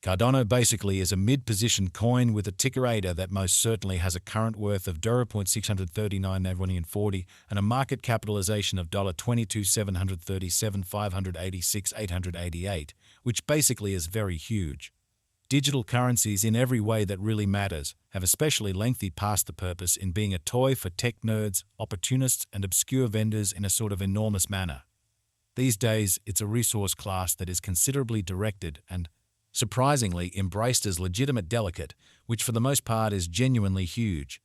Cardano basically is a mid-position coin with a ticker ADA that most certainly has a current worth of $0.639 and a market capitalization of $22,737,586,888, which basically is very huge. Digital currencies in every way that really matters have especially lengthy past the purpose in being a toy for tech nerds, opportunists, and obscure vendors in a sort of enormous manner. These days, it's a resource class that is considerably directed and, surprisingly, embraced as legitimate delicate, which for the most part is genuinely huge.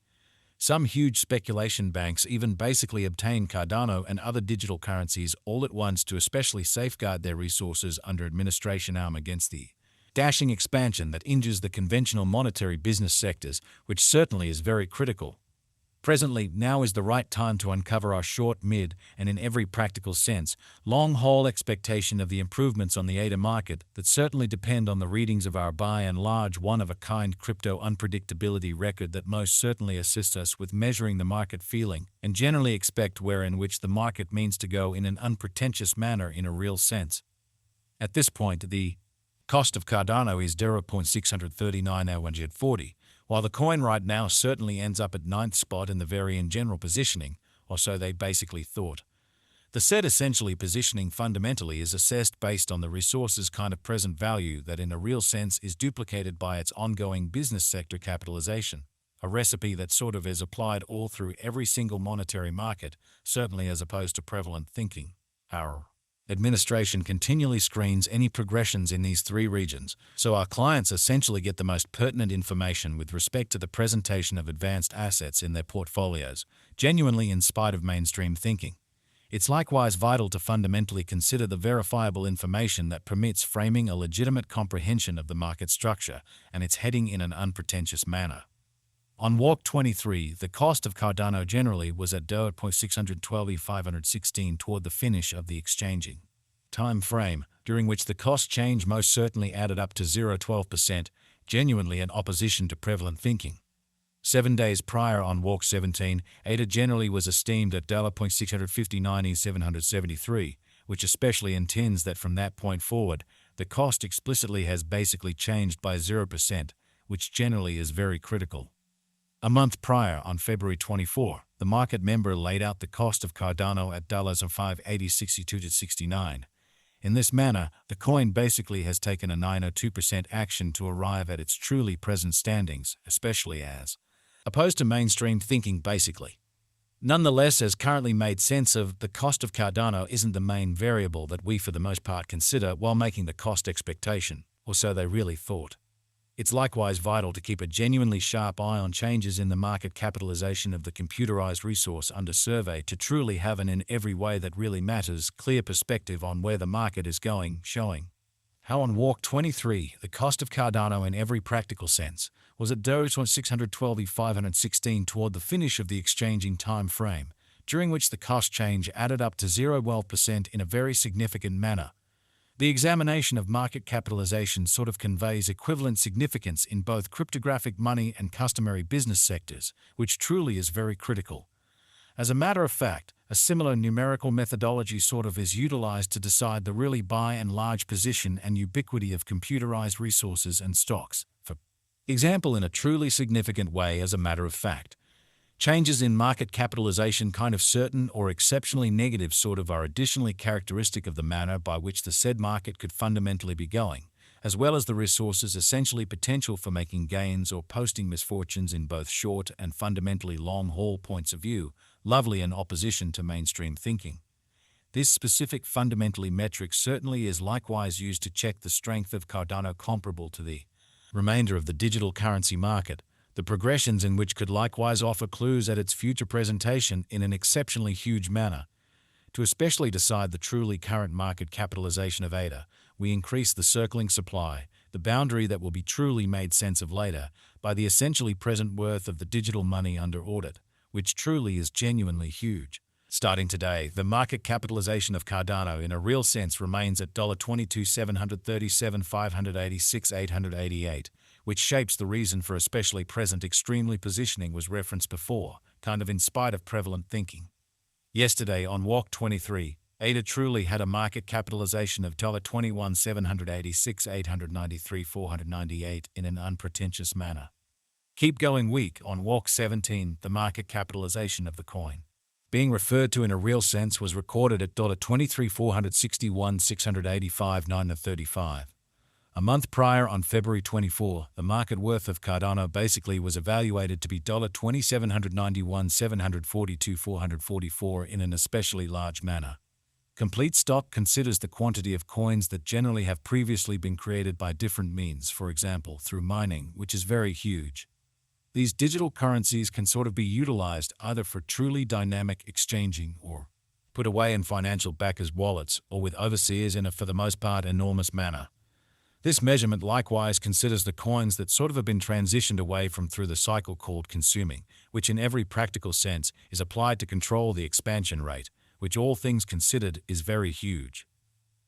Some huge speculation banks even basically obtain Cardano and other digital currencies all at once to especially safeguard their resources under administration arm against the dashing expansion that injures the conventional monetary business sectors, which certainly is very critical. Presently, now is the right time to uncover our short, mid, and in every practical sense, long-haul expectation of the improvements on the ADA market that certainly depend on the readings of our by and large one-of-a-kind crypto unpredictability record that most certainly assists us with measuring the market feeling and generally expect where in which the market means to go in an unpretentious manner in a real sense. At this point, the cost of Cardano is 0.639 while the coin right now certainly ends up at 9th spot in the very in general positioning, or so they basically thought. The said essentially positioning fundamentally is assessed based on the resource's kind of present value that in a real sense is duplicated by its ongoing business sector capitalization, a recipe that sort of is applied all through every single monetary market, certainly as opposed to prevalent thinking. Our administration continually screens any progressions in these three regions, so our clients essentially get the most pertinent information with respect to the presentation of advanced assets in their portfolios, genuinely in spite of mainstream thinking. It's likewise vital to fundamentally consider the verifiable information that permits framing a legitimate comprehension of the market structure and its heading in an unpretentious manner. On Walk 23, the cost of Cardano generally was at $612,516 toward the finish of the exchanging time frame, during which the cost change most certainly added up to 0.12%, genuinely in opposition to prevalent thinking. 7 days prior on Walk 17, ADA generally was esteemed at $659,773, which especially intends that from that point forward, the cost explicitly has basically changed by 0%, which generally is very critical. A month prior, on February 24, the market member laid out the cost of Cardano at $580.62-69. In this manner, the coin basically has taken a 902% action to arrive at its truly present standings, especially as opposed to mainstream thinking basically. Nonetheless, as currently made sense of, the cost of Cardano isn't the main variable that we for the most part consider while making the cost expectation, or so they really thought. It's likewise vital to keep a genuinely sharp eye on changes in the market capitalization of the computerized resource under survey to truly have an in every way that really matters clear perspective on where the market is going, showing how on Walk 23 the cost of Cardano in every practical sense was at $612,516 toward the finish of the exchanging time frame, during which the cost change added up to 0.12% in a very significant manner. The examination of market capitalization sort of conveys equivalent significance in both cryptographic money and customary business sectors, which truly is very critical. As a matter of fact, a similar numerical methodology sort of is utilized to decide the really by and large position and ubiquity of computerized resources and stocks, for example in a truly significant way as a matter of fact. Changes in market capitalization kind of certain or exceptionally negative sort of are additionally characteristic of the manner by which the said market could fundamentally be going, as well as the resources essentially potential for making gains or posting misfortunes in both short and fundamentally long-haul points of view, lovely in opposition to mainstream thinking. This specific fundamentally metric certainly is likewise used to check the strength of Cardano comparable to the remainder of the digital currency market, the progressions in which could likewise offer clues at its future presentation in an exceptionally huge manner. To especially decide the truly current market capitalization of ADA, we increase the circling supply, the boundary that will be truly made sense of later, by the essentially present worth of the digital money under audit, which truly is genuinely huge. Starting today, the market capitalization of Cardano in a real sense remains at $22,737,586,888, which shapes the reason for especially present extremely positioning was referenced before, kind of in spite of prevalent thinking. Yesterday on Walk 23, ADA truly had a market capitalization of $21,786,893,498 in an unpretentious manner. Keep going week on walk 17, the market capitalization of the coin, being referred to in a real sense, was recorded at $23,461,685,935. A month prior, on February 24, the market worth of Cardano basically was evaluated to be $2791,742,444 in an especially large manner. Complete stock considers the quantity of coins that generally have previously been created by different means, for example, through mining, which is very huge. These digital currencies can sort of be utilized either for truly dynamic exchanging or put away in financial backers' wallets or with overseers in a, for the most part, enormous manner. This measurement likewise considers the coins that sort of have been transitioned away from through the cycle called consuming, which in every practical sense is applied to control the expansion rate, which all things considered is very huge.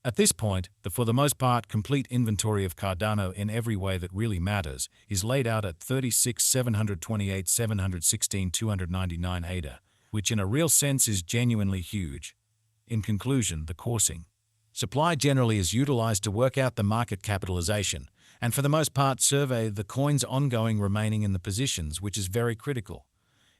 At this point, the for the most part complete inventory of Cardano in every way that really matters is laid out at 36,728,716,299 ADA, which in a real sense is genuinely huge. In conclusion, the coursing supply generally is utilized to work out the market capitalization, and for the most part survey the coins ongoing remaining in the positions, which is very critical.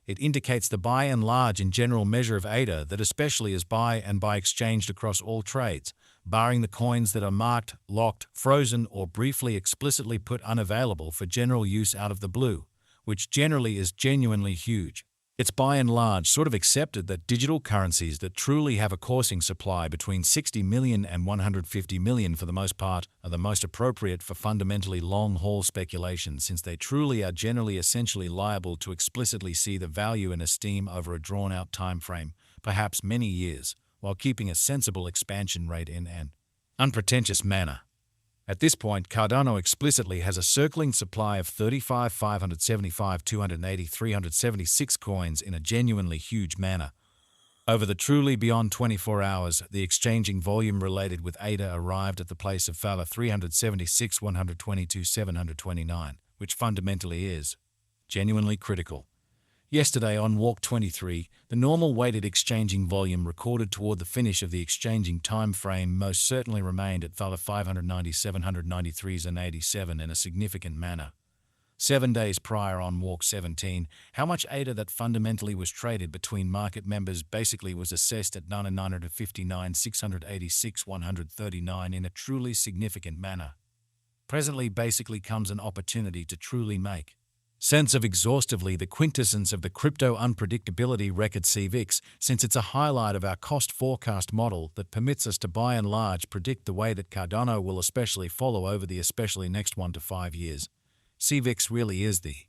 It indicates the by and large and general measure of ADA that especially is buy and by exchanged across all trades, barring the coins that are marked, locked, frozen, or briefly explicitly put unavailable for general use out of the blue, which generally is genuinely huge. It's by and large sort of accepted that digital currencies that truly have a coursing supply between 60 million and 150 million for the most part are the most appropriate for fundamentally long-haul speculation, since they truly are generally essentially liable to explicitly see the value and esteem over a drawn-out time frame, perhaps many years, while keeping a sensible expansion rate in an unpretentious manner. At this point, Cardano explicitly has a circling supply of 35,575,280,376 coins in a genuinely huge manner. Over the truly beyond 24 hours, the exchanging volume related with ADA arrived at the place of Fala 376,122,729, which fundamentally is genuinely critical. Yesterday on Walk 23, the normal weighted exchanging volume recorded toward the finish of the exchanging time frame most certainly remained at Fala 590,793,87 in a significant manner. 7 days prior on Walk 17, how much ADA that fundamentally was traded between market members basically was assessed at 959,686,139 in a truly significant manner. Presently basically comes an opportunity to truly make sense of exhaustively the quintessence of the crypto unpredictability record CVIX, since it's a highlight of our cost forecast model that permits us to by and large predict the way that Cardano will especially follow over the especially next 1 to 5 years. CVIX really is the